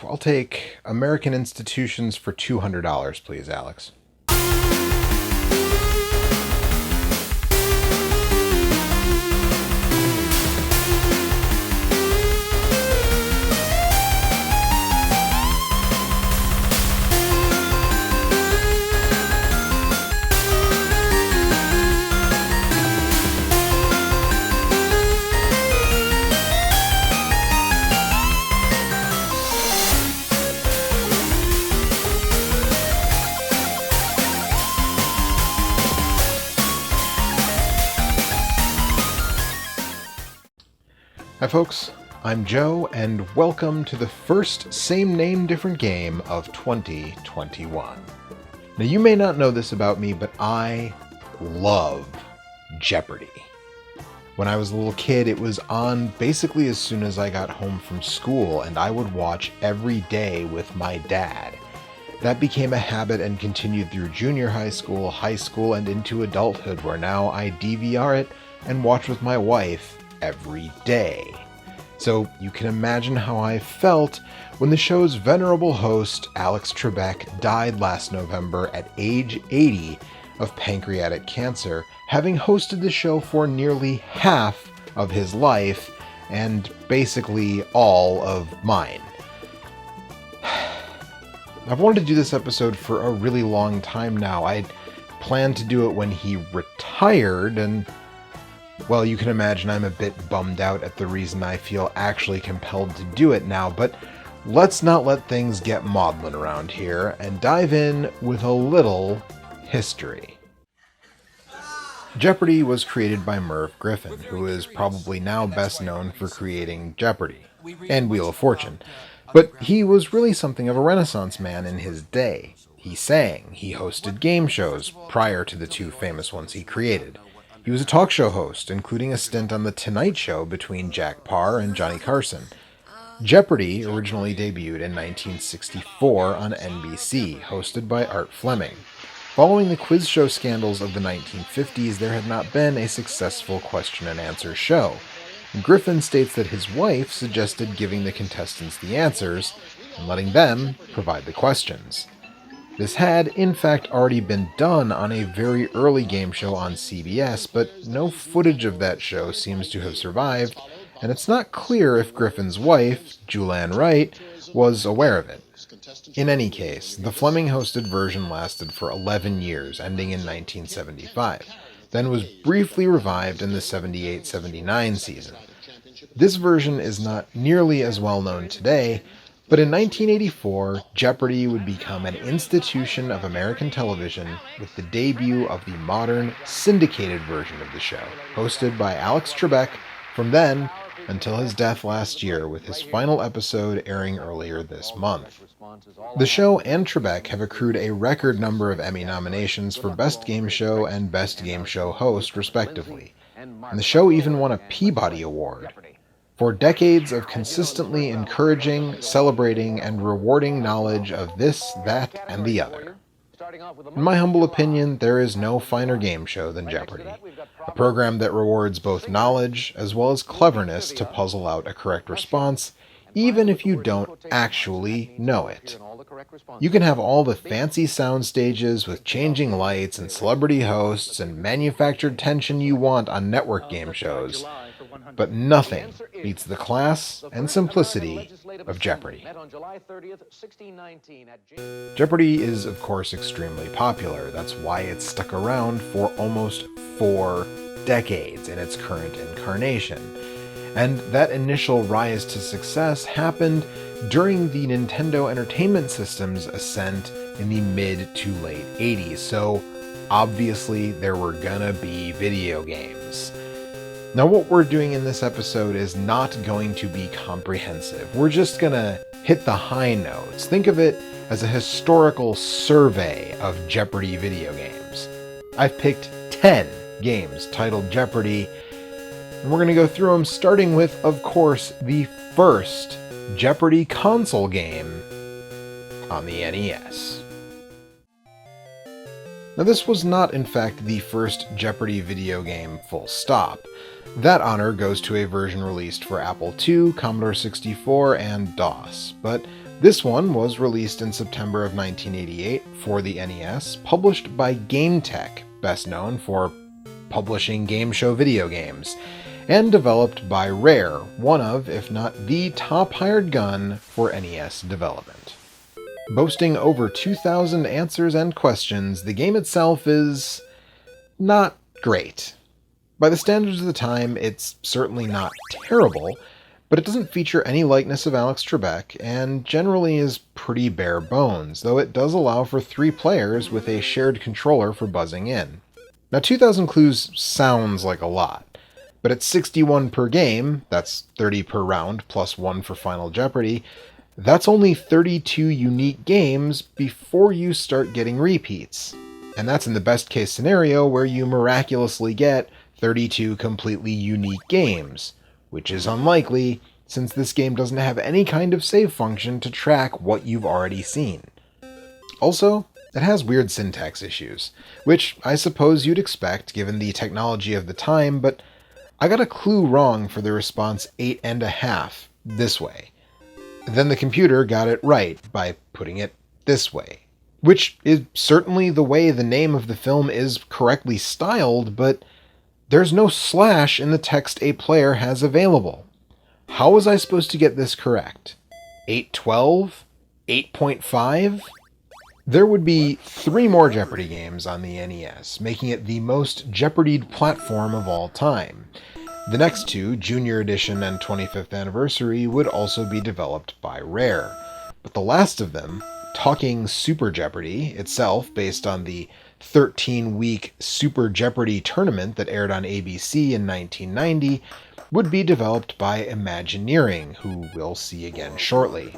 I'll take American Institutions for $200, please, Alex. Hi folks, I'm Joe, and welcome to the first same name different game of 2021. Now you may not know this about me, but I love Jeopardy! When I was a little kid, it was on basically as soon as I got home from school, and I would watch every day with my dad. That became a habit and continued through junior high school, and into adulthood, where now I DVR it and watch with my wife every day. So you can imagine how I felt when the show's venerable host, Alex Trebek, died last November at age 80 of pancreatic cancer, having hosted the show for nearly half of his life and basically all of mine. I've wanted to do this episode for a really long time now. I'd planned to do it when he retired, and well, you can imagine I'm a bit bummed out at the reason I feel actually compelled to do it now, but let's not let things get maudlin around here and dive in with a little history. Jeopardy was created by Merv Griffin, who is probably now best known for creating Jeopardy! And Wheel of Fortune. But he was really something of a Renaissance man in his day. He sang, he hosted game shows prior to the two famous ones he created. He was a talk show host, including a stint on The Tonight Show between Jack Paar and Johnny Carson. Jeopardy! Originally debuted in 1964 on NBC, hosted by Art Fleming. Following the quiz show scandals of the 1950s, there had not been a successful question and answer show. Griffin states that his wife suggested giving the contestants the answers and letting them provide the questions. This had, in fact, already been done on a very early game show on CBS, but no footage of that show seems to have survived, and it's not clear if Griffin's wife, Julianne Wright, was aware of it. In any case, the Fleming-hosted version lasted for 11 years, ending in 1975, then was briefly revived in the 78-79 season. This version is not nearly as well known today, but in 1984, Jeopardy! Would become an institution of American television with the debut of the modern, syndicated version of the show, hosted by Alex Trebek from then until his death last year, with his final episode airing earlier this month. The show and Trebek have accrued a record number of Emmy nominations for Best Game Show and Best Game Show Host, respectively, and the show even won a Peabody Award. For decades of consistently encouraging, celebrating, and rewarding knowledge of this, that, and the other. In my humble opinion, there is no finer game show than Jeopardy! A program that rewards both knowledge as well as cleverness to puzzle out a correct response, even if you don't actually know it. You can have all the fancy sound stages with changing lights and celebrity hosts and manufactured tension you want on network game shows, but nothing beats the class and simplicity of Jeopardy! Jeopardy! Is, of course, extremely popular. That's why it's stuck around for almost 4 decades in its current incarnation. And that initial rise to success happened during the Nintendo Entertainment System's ascent in the mid to late 80s, so obviously there were gonna be video games. Now what we're doing in this episode is not going to be comprehensive. We're just gonna hit the high notes. Think of it as a historical survey of Jeopardy! Video games. I've picked 10 games titled Jeopardy! And we're gonna go through them, starting with, of course, the first Jeopardy! Console game on the NES. Now this was not, in fact, the first Jeopardy! Video game full stop. That honor goes to a version released for Apple II, Commodore 64, and DOS, but This one was released in September of 1988 for the NES, published by gametek, best known for publishing game show video games, and developed by Rare, one of, if not the top hired gun for NES development. Boasting over 2,000 answers and questions, the game itself is not great. By the standards of the time, it's certainly not terrible, but it doesn't feature any likeness of Alex Trebek, and generally is pretty bare bones, though it does allow for 3 players with a shared controller for buzzing in. Now 2,000 clues sounds like a lot, but at 61 per game, that's 30 per round plus 1 for Final Jeopardy, that's only 32 unique games before you start getting repeats. And that's in the best case scenario where you miraculously get 32 completely unique games, which is unlikely since this game doesn't have any kind of save function to track what you've already seen. Also, it has weird syntax issues, which I suppose you'd expect given the technology of the time, but I got a clue wrong for the response 8.5 this way. Then the computer got it right by putting it this way, which is certainly the way the name of the film is correctly styled, but there's no slash in the text a player has available. How was I supposed to get this correct? 8.12? 8.5? There would be 3 more Jeopardy games on the NES, making it the most Jeopardied platform of all time. The next 2, Junior Edition and 25th Anniversary, would also be developed by Rare. But the last of them, Talking Super Jeopardy, itself based on the 13-week Super Jeopardy tournament that aired on ABC in 1990, would be developed by Imagineering, who we'll see again shortly.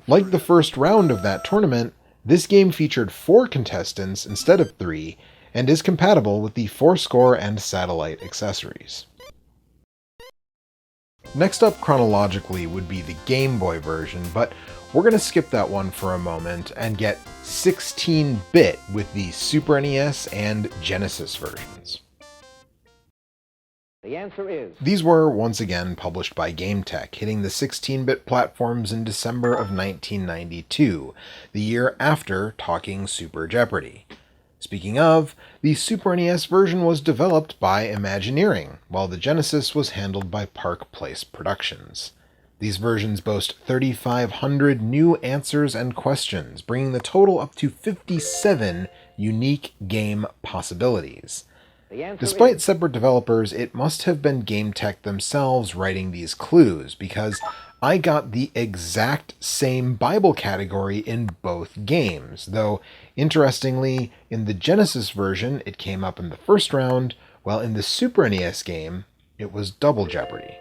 Like the first round of that tournament, this game featured 4 contestants instead of 3, and is compatible with the 4-score and satellite accessories. Next up chronologically would be the Game Boy version, but we're going to skip that one for a moment and get 16-bit with the Super NES and Genesis versions. The answer is... These were, once again, published by gametek, hitting the 16-bit platforms in December of 1992, the year after Talking Super Jeopardy. Speaking of, the Super NES version was developed by Imagineering, while the Genesis was handled by Park Place Productions. These versions boast 3,500 new answers and questions, bringing the total up to 57 unique game possibilities. Despite separate developers, it must have been gametek themselves writing these clues, because I got the exact same Bible category in both games, though, interestingly, in the Genesis version it came up in the first round, while in the Super NES game it was Double Jeopardy.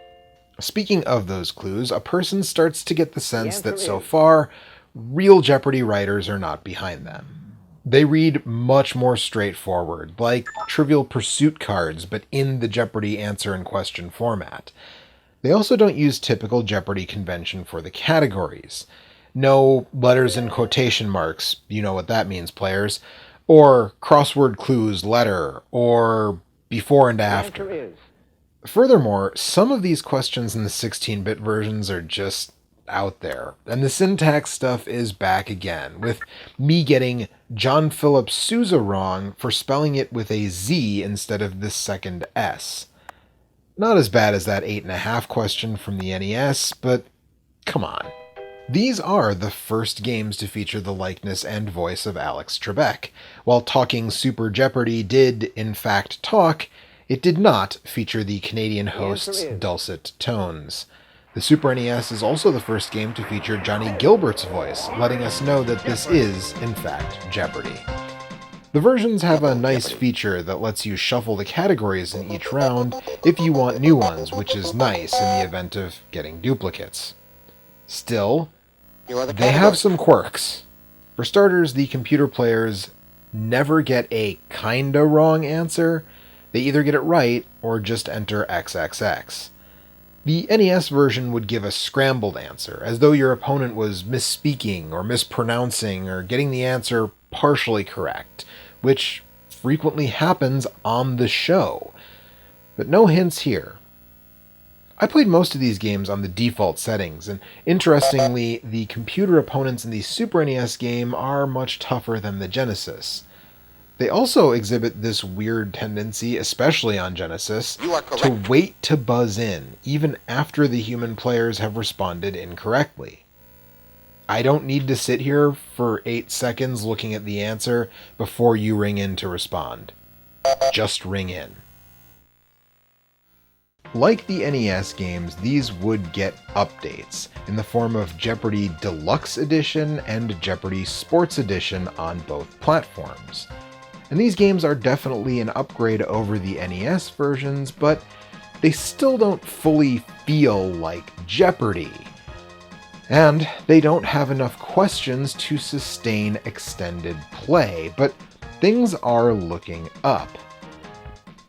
Speaking of those clues, a person starts to get the sense that so far, real Jeopardy writers are not behind them. They read much more straightforward, like Trivial Pursuit cards, but in the Jeopardy answer and question format. They also don't use typical Jeopardy convention for the categories. No letters and quotation marks, you know what that means, players, or crossword clues letter, or before and after. Furthermore, some of these questions in the 16-bit versions are just out there, and the syntax stuff is back again, with me getting John Philip Sousa wrong for spelling it with a Z instead of the second S. Not as bad as that 8.5 question from the NES, but come on. These are the first games to feature the likeness and voice of Alex Trebek. While Talking Super Jeopardy did, in fact, talk, it did not feature the Canadian host's dulcet tones. The Super NES is also the first game to feature Johnny Gilbert's voice, letting us know that this is, in fact, Jeopardy! The versions have a nice feature that lets you shuffle the categories in each round if you want new ones, which is nice in the event of getting duplicates. Still, they have some quirks. For starters, the computer players never get a kinda wrong answer. They either get it right or just enter XXX. The NES version would give a scrambled answer, as though your opponent was misspeaking or mispronouncing or getting the answer partially correct, which frequently happens on the show. But no hints here. I played most of these games on the default settings, and interestingly, the computer opponents in the Super NES game are much tougher than the Genesis. They also exhibit this weird tendency, especially on Genesis, to wait to buzz in, even after the human players have responded incorrectly. I don't need to sit here for 8 seconds looking at the answer before you ring in to respond. Just ring in. Like the NES games, these would get updates in the form of Jeopardy! Deluxe Edition and Jeopardy! Sports Edition on both platforms. And these games are definitely an upgrade over the NES versions, but they still don't fully feel like Jeopardy! And they don't have enough questions to sustain extended play, but things are looking up.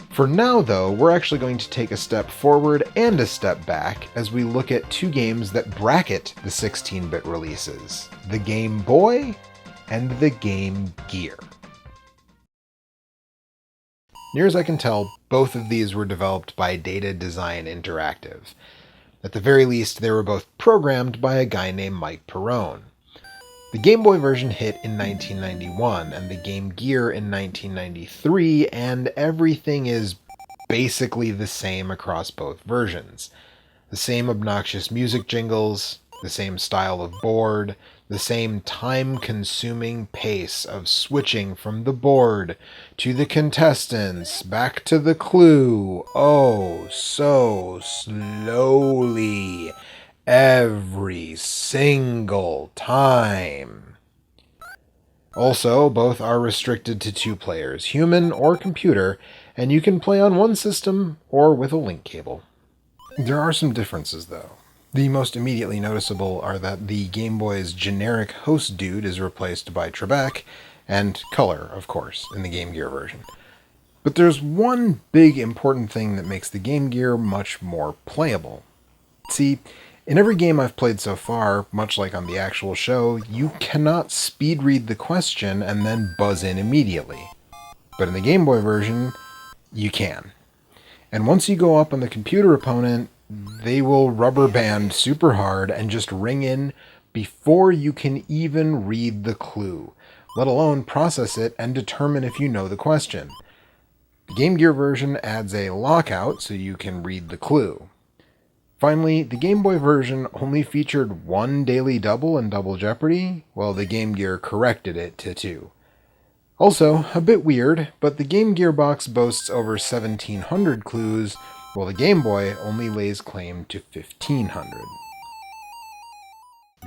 For now, though, we're actually going to take a step forward and a step back as we look at two games that bracket the 16-bit releases, the Game Boy and the Game Gear. Near as I can tell, both of these were developed by Data Design Interactive. At the very least, they were both programmed by a guy named Mike Perrone. The Game Boy version hit in 1991, and the Game Gear in 1993, and everything is basically the same across both versions. The same obnoxious music jingles, the same style of board, the same time-consuming pace of switching from the board to the contestants, back to the clue, oh so slowly, every single time. Also, both are restricted to 2 players, human or computer, and you can play on one system or with a link cable. There are some differences, though. The most immediately noticeable are that the Game Boy's generic host dude is replaced by Trebek, and color, of course, in the Game Gear version. But there's one big important thing that makes the Game Gear much more playable. See, in every game I've played so far, much like on the actual show, you cannot speed read the question and then buzz in immediately. But in the Game Boy version, you can. And once you go up on the computer opponent, they will rubber band super hard and just ring in before you can even read the clue, let alone process it and determine if you know the question. The Game Gear version adds a lockout so you can read the clue. Finally, the Game Boy version only featured 1 daily double in Double Jeopardy, while the Game Gear corrected it to 2. Also, a bit weird, but the Game Gear box boasts over 1,700 clues, while the Game Boy only lays claim to 1,500.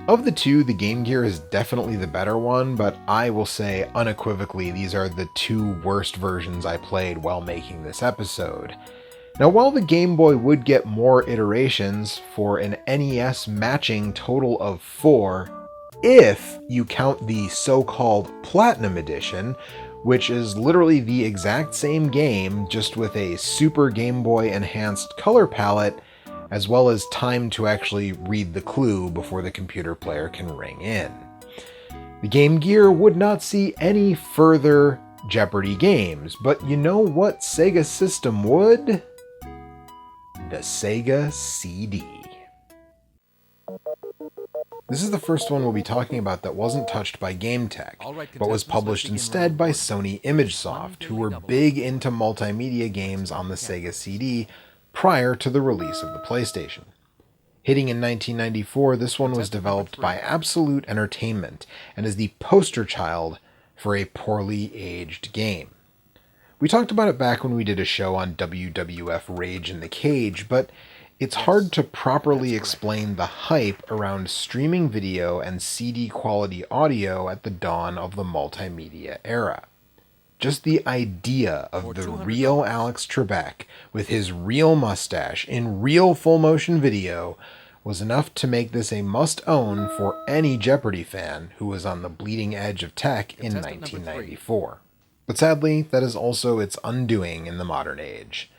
Of the two, the Game Gear is definitely the better one, but I will say unequivocally these are the 2 worst versions I played while making this episode. Now, while the Game Boy would get more iterations for an NES matching total of 4, if you count the so-called Platinum Edition, which is literally the exact same game, just with a Super Game Boy enhanced color palette, as well as time to actually read the clue before the computer player can ring in. The Game Gear would not see any further Jeopardy games, but you know what Sega system would? The Sega CD. This is the first one we'll be talking about that wasn't touched by gametek, but was published instead by Sony ImageSoft, who were big into multimedia games on the Sega CD prior to the release of the PlayStation. Hitting in 1994, this one was developed by Absolute Entertainment and is the poster child for a poorly aged game. We talked about it back when we did a show on WWF Rage in the Cage, but it's hard to properly explain the hype around streaming video and CD quality audio at the dawn of the multimedia era. Just the idea of the real Alex Trebek with his real mustache in real full motion video was enough to make this a must-own for any Jeopardy fan who was on the bleeding edge of tech in 1994. But sadly, that is also its undoing in the modern age.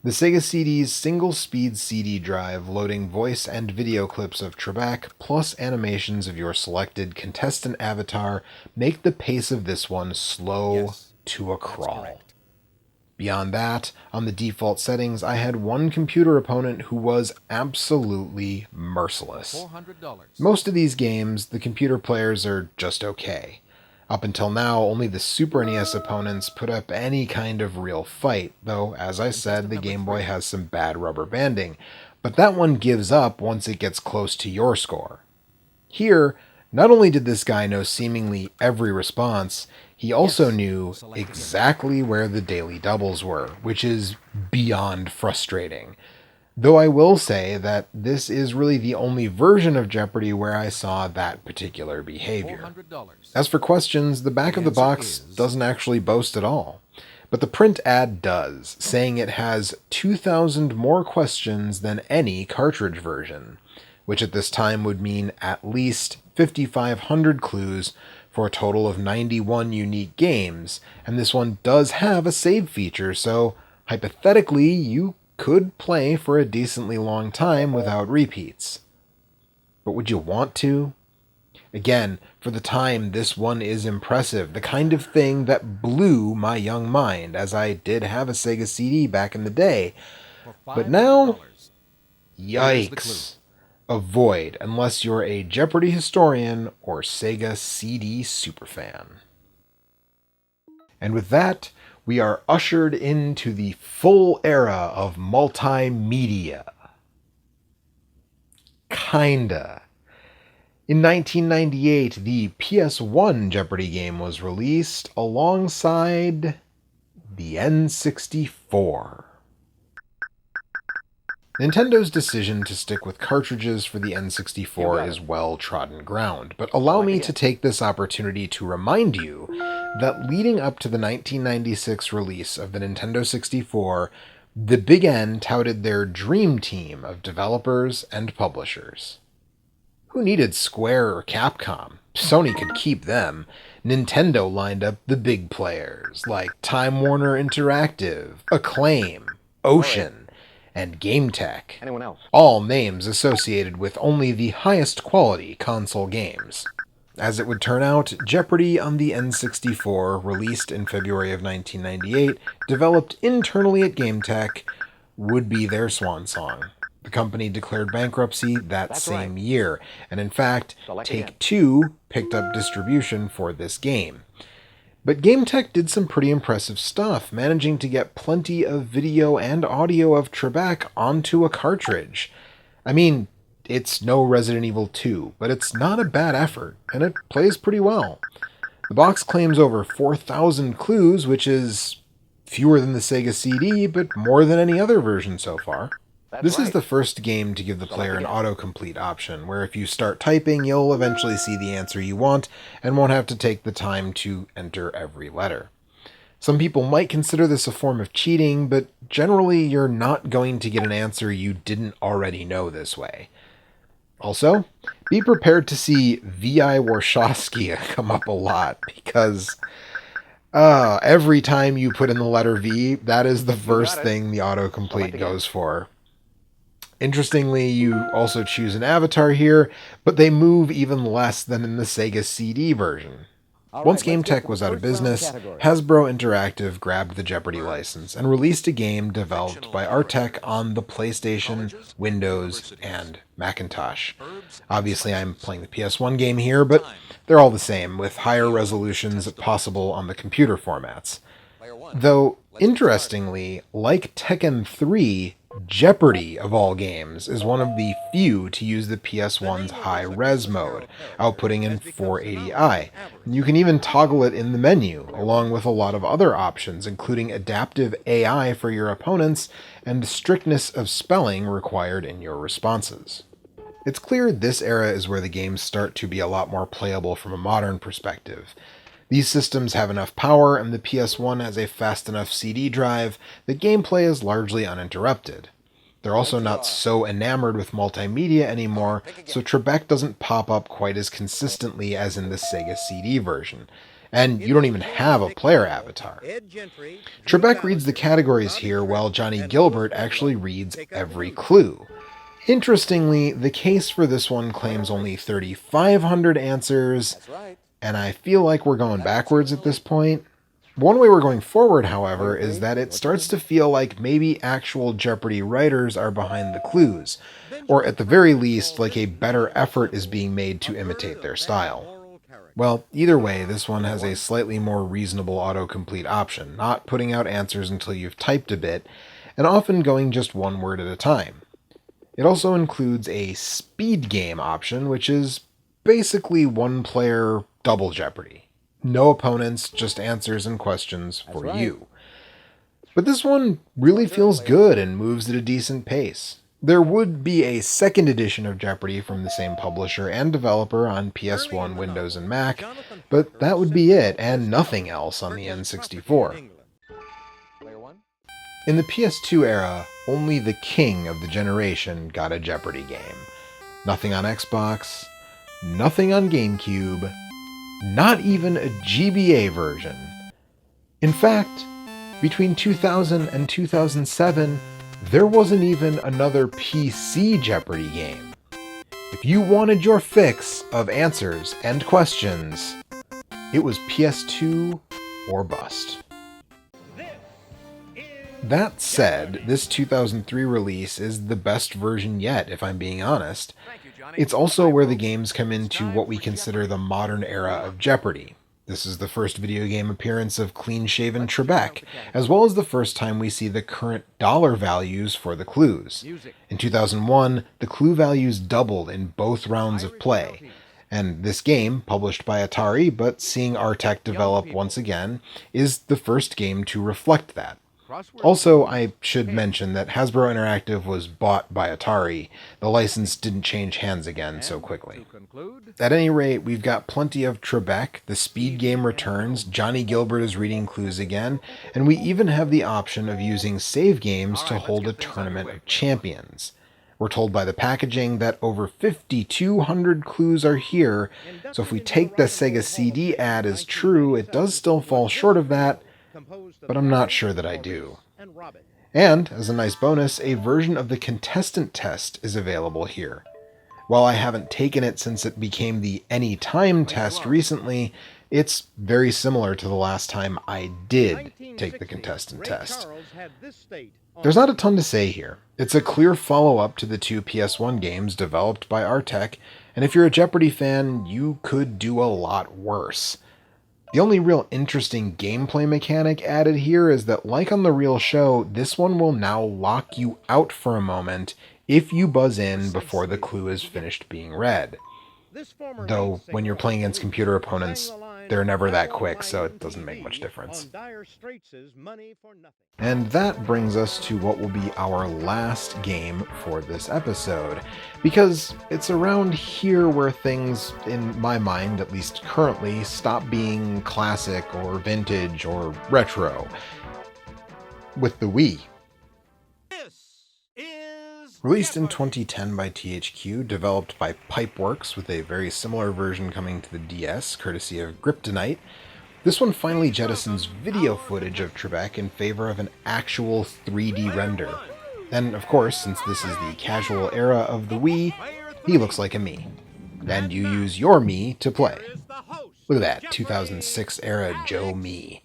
The Sega CD's single-speed CD drive loading voice and video clips of Trebek plus animations of your selected contestant avatar make the pace of this one slow to a crawl. Beyond that, on the default settings, I had one computer opponent who was absolutely merciless. Most of these games, the computer players are just okay. Up until now, only the Super NES opponents put up any kind of real fight, though, as I said, the Game Boy has some bad rubber banding, but that one gives up once it gets close to your score. Here, not only did this guy know seemingly every response, he also knew exactly where the daily doubles were, which is beyond frustrating. Though I will say that this is really the only version of Jeopardy where I saw that particular behavior. As for questions, the back of the box doesn't actually boast at all. But the print ad does, saying it has 2,000 more questions than any cartridge version, which at this time would mean at least 5,500 clues for a total of 91 unique games, and this one does have a save feature, so hypothetically you could play for a decently long time without repeats. But would you want to? Again, for the time, this one is impressive, the kind of thing that blew my young mind, as I did have a Sega CD back in the day. But now, yikes. Avoid, unless you're a Jeopardy historian or Sega CD superfan. And with that, we are ushered into the full era of multimedia. Kinda. In 1998, the PS1 Jeopardy game was released alongside the N64. Nintendo's decision to stick with cartridges for the N64 is well-trodden ground, but allow me to take this opportunity to remind you that leading up to the 1996 release of the Nintendo 64, the Big N touted their dream team of developers and publishers. Who needed Square or Capcom? Sony could keep them. Nintendo lined up the big players, like Time Warner Interactive, Acclaim, Ocean, and gametek. Anyone else? All names associated with only the highest quality console games. As it would turn out, Jeopardy on the N64, released in February of 1998, developed internally at gametek, would be their swan song. The company declared bankruptcy that same year, and in fact, Take-Two picked up distribution for this game. But gametek did some pretty impressive stuff, managing to get plenty of video and audio of Trebek onto a cartridge. I mean, it's no Resident Evil 2, but it's not a bad effort, and it plays pretty well. The box claims over 4,000 clues, which is fewer than the Sega CD, but more than any other version so far. This is the first game to give the player an autocomplete option, where if you start typing, you'll eventually see the answer you want, and won't have to take the time to enter every letter. Some people might consider this a form of cheating, but generally you're not going to get an answer you didn't already know this way. Also, be prepared to see V.I. Warshawski come up a lot, because every time you put in the letter V, that is the first thing the autocomplete goes for. Interestingly, you also choose an avatar here, but they move even less than in the Sega CD version. Once gametek was out of business, Hasbro Interactive grabbed the Jeopardy license and released a game developed by Artec on the PlayStation, Windows, and Macintosh. Obviously, I'm playing the PS1 game here, but they're all the same, with higher resolutions possible on the computer formats. Though, interestingly, like Tekken 3, Jeopardy, of all games, is one of the few to use the PS1's high-res mode, outputting in 480i. You can even toggle it in the menu, along with a lot of other options, including adaptive AI for your opponents and strictness of spelling required in your responses. It's clear this era is where the games start to be a lot more playable from a modern perspective. These systems have enough power, and the PS1 has a fast enough CD drive that gameplay is largely uninterrupted. They're also not so enamored with multimedia anymore, so Trebek doesn't pop up quite as consistently as in the Sega CD version. And you don't even have a player avatar. Trebek reads the categories here, while Johnny Gilbert actually reads every clue. Interestingly, the case for this one claims only 3,500 answers, and I feel like we're going backwards at this point. One way we're going forward, however, is that it starts to feel like maybe actual Jeopardy writers are behind the clues, or at the very least, like a better effort is being made to imitate their style. Well, either way, this one has a slightly more reasonable autocomplete option, not putting out answers until you've typed a bit, and often going just one word at a time. It also includes a speed game option, which is basically one-player double Jeopardy. No opponents, just answers and questions for you. But this one really feels good and moves at a decent pace. There would be a second edition of Jeopardy from the same publisher and developer on PS1, Windows, and Mac, but that would be it, and nothing else on the N64. In the PS2 era, only the king of the generation got a Jeopardy game. Nothing on Xbox, nothing on GameCube, not even a GBA version. In fact, between 2000 and 2007, there wasn't even another PC Jeopardy game. If you wanted your fix of answers and questions, it was PS2 or bust. That said, this 2003 release is the best version yet, if I'm being honest. It's also where the games come into what we consider the modern era of Jeopardy. This is the first video game appearance of clean-shaven Trebek, as well as the first time we see the current dollar values for the clues. In 2001, the clue values doubled in both rounds of play, and this game, published by Atari but seeing Artec develop once again, is the first game to reflect that. Also, I should mention that Hasbro Interactive was bought by Atari. The license didn't change hands again so quickly. At any rate, we've got plenty of Trebek, the speed game returns, Johnny Gilbert is reading clues again, and we even have the option of using save games to hold a tournament of champions. We're told by the packaging that over 5,200 clues are here, so if we take the Sega CD ad as true, it does still fall short of that, but I'm not sure that I do. And, as a nice bonus, a version of the contestant test is available here. While I haven't taken it since it became the Anytime test recently, it's very similar to the last time I did take the contestant test. There's not a ton to say here. It's a clear follow-up to the two PS1 games developed by Artec, and if you're a Jeopardy fan, you could do a lot worse. The only real interesting gameplay mechanic added here is that, like on the real show, this one will now lock you out for a moment if you buzz in before the clue is finished being read. Though, when you're playing against computer opponents, they're never that quick, so it doesn't make much difference. And that brings us to what will be our last game for this episode, because it's around here where things, in my mind at least currently, stop being classic or vintage or retro. With the Wii. Released in 2010 by THQ, developed by Pipeworks with a very similar version coming to the DS, courtesy of Kryptonite, this one finally jettisons video footage of Trebek in favor of an actual 3D render. And of course, since this is the casual era of the Wii, he looks like a Mii. And you use your Mii to play. Look at that, 2006 era Joe Mii.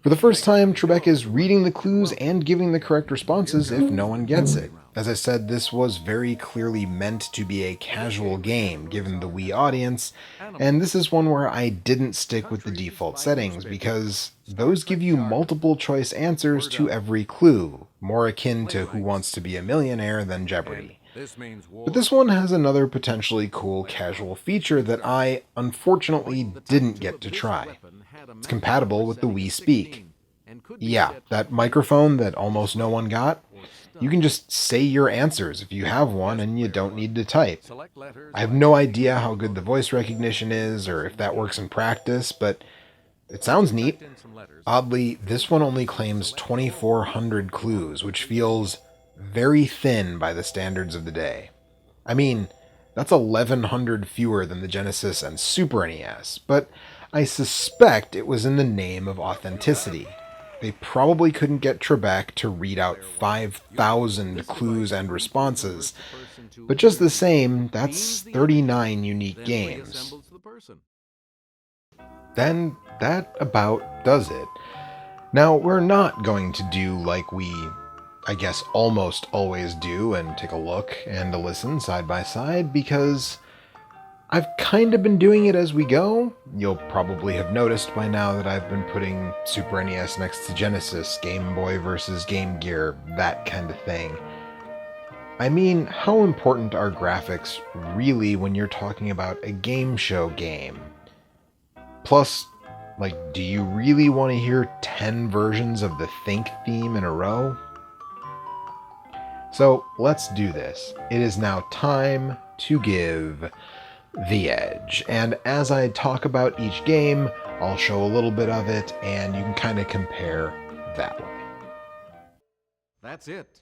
For the first time, Trebek is reading the clues and giving the correct responses if no one gets it. As I said, this was very clearly meant to be a casual game, given the Wii audience, and this is one where I didn't stick with the default settings, because those give you multiple choice answers to every clue, more akin to Who Wants to Be a Millionaire than Jeopardy! But this one has another potentially cool casual feature that I, unfortunately, didn't get to try. It's compatible with the Wii Speak. Yeah, that microphone that almost no one got. You can just say your answers if you have one and you don't need to type. I have no idea how good the voice recognition is or if that works in practice, but it sounds neat. Oddly, this one only claims 2,400 clues, which feels very thin by the standards of the day. I mean, that's 1,100 fewer than the Genesis and Super NES, but I suspect it was in the name of authenticity. They probably couldn't get Trebek to read out 5,000 clues and responses, but just the same, that's 39 unique games. Then that about does it. Now, we're not going to do like we, I guess, almost always do and take a look and a listen side by side, because I've kind of been doing it as we go. You'll probably have noticed by now that I've been putting Super NES next to Genesis, Game Boy versus Game Gear, that kind of thing. I mean, how important are graphics really when you're talking about a game show game? Plus, like, do you really want to hear 10 versions of the Think theme in a row? So let's do this. It is now time to give the edge. And as I talk about each game, I'll show a little bit of it, and you can kind of compare that way. That's it.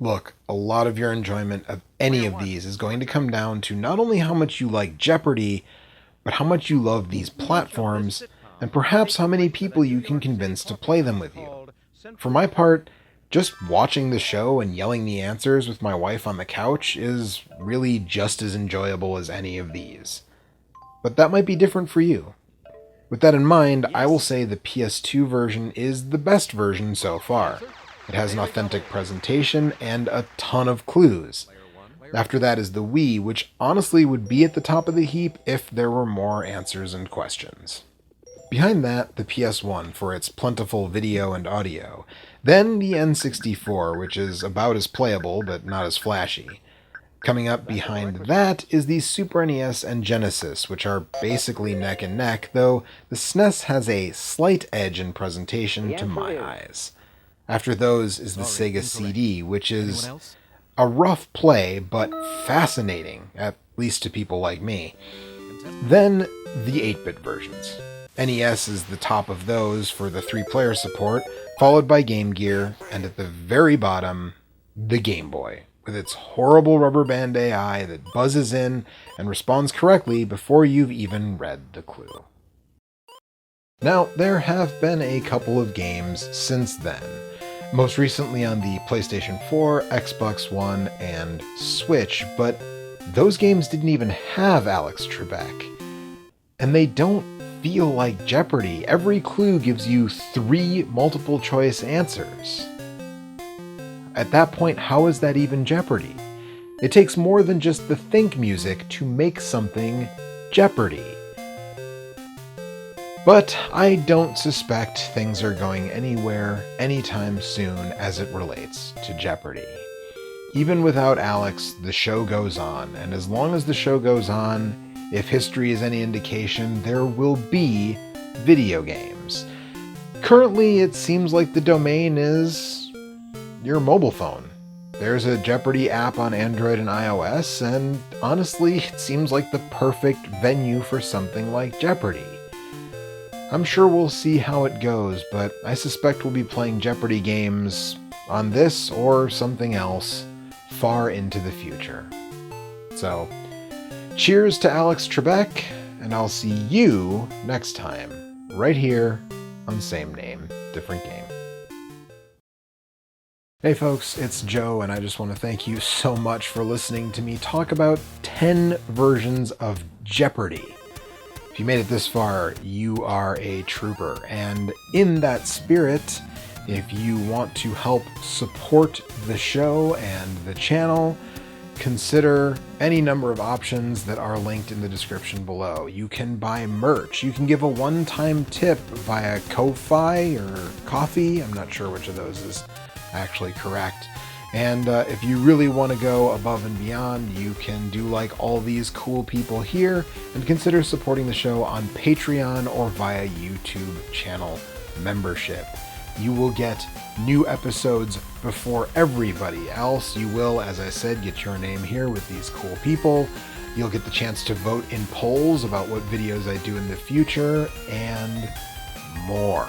Look, a lot of your enjoyment of any of these is going to come down to not only how much you like Jeopardy, but how much you love these platforms, and perhaps how many people you can convince to play them with you. For my part, just watching the show and yelling the answers with my wife on the couch is really just as enjoyable as any of these. But that might be different for you. With that in mind, I will say the PS2 version is the best version so far. It has an authentic presentation and a ton of clues. After that is the Wii, which honestly would be at the top of the heap if there were more answers and questions. Behind that, the PS1 for its plentiful video and audio. Then the N64, which is about as playable but not as flashy. Coming up behind that is the Super NES and Genesis, which are basically neck and neck, though the SNES has a slight edge in presentation to my eyes. After those is the Sega CD, which is a rough play, but fascinating, at least to people like me. Then the 8-bit versions. NES is the top of those for the 3-player support, followed by Game Gear, and at the very bottom, the Game Boy, with its horrible rubber band AI that buzzes in and responds correctly before you've even read the clue. Now, there have been a couple of games since then, most recently on the PlayStation 4, Xbox One, and Switch, but those games didn't even have Alex Trebek. And they don't feel like Jeopardy. Every clue gives you 3 multiple choice answers. At that point, how is that even Jeopardy? It takes more than just the think music to make something Jeopardy. But I don't suspect things are going anywhere anytime soon as it relates to Jeopardy. Even without Alex, the show goes on, and as long as the show goes on, if history is any indication, there will be video games. Currently, it seems like the domain is your mobile phone. There's a Jeopardy app on Android and iOS, and honestly, it seems like the perfect venue for something like Jeopardy. I'm sure we'll see how it goes, but I suspect we'll be playing Jeopardy games on this or something else far into the future. So, cheers to Alex Trebek, and I'll see you next time, right here on Same Name, Different Game. Hey folks, it's Joe, and I just want to thank you so much for listening to me talk about 10 versions of Jeopardy! If you made it this far, you are a trooper, and in that spirit, if you want to help support the show and the channel, consider any number of options that are linked in the description below. You can buy merch, you can give a one-time tip via Ko-Fi or Coffee, I'm not sure which of those is actually correct. And if you really want to go above and beyond, you can do like all these cool people here and consider supporting the show on Patreon or via YouTube channel membership. You will get new episodes before everybody else. You will, as I said, get your name here with these cool people. You'll get the chance to vote in polls about what videos I do in the future, and more.